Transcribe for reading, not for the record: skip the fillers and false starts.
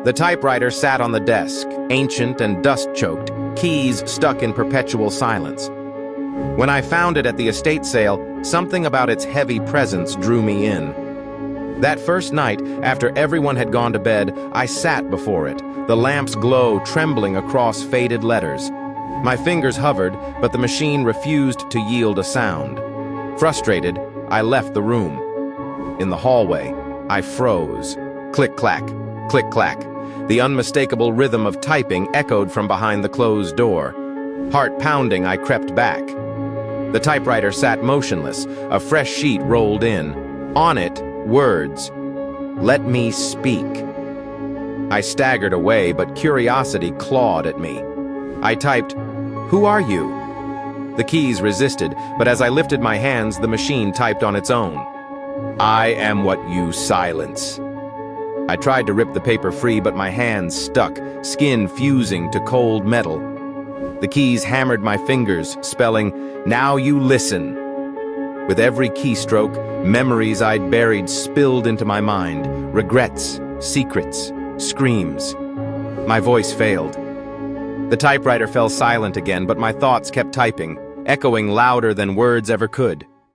The typewriter sat on the desk, ancient and dust-choked, keys stuck in perpetual silence. When I found it at the estate sale, something about its heavy presence drew me in. That first night, after everyone had gone to bed, I sat before it, the lamp's glow trembling across faded letters. My fingers hovered, but the machine refused to yield a sound. Frustrated, I left the room. In the hallway, I froze. Click-clack, click-clack. The unmistakable rhythm of typing echoed from behind the closed door. Heart pounding, I crept back. The typewriter sat motionless. A fresh sheet rolled in. On it, words. "Let me speak." I staggered away, but curiosity clawed at me. I typed, "Who are you?" The keys resisted, but as I lifted my hands, the machine typed on its own. "I am what you silence." I tried to rip the paper free, but my hands stuck, skin fusing to cold metal. The keys hammered my fingers, spelling, "Now you listen." With every keystroke, memories I'd buried spilled into my mind, regrets, secrets, screams. My voice failed. The typewriter fell silent again, but my thoughts kept typing, echoing louder than words ever could.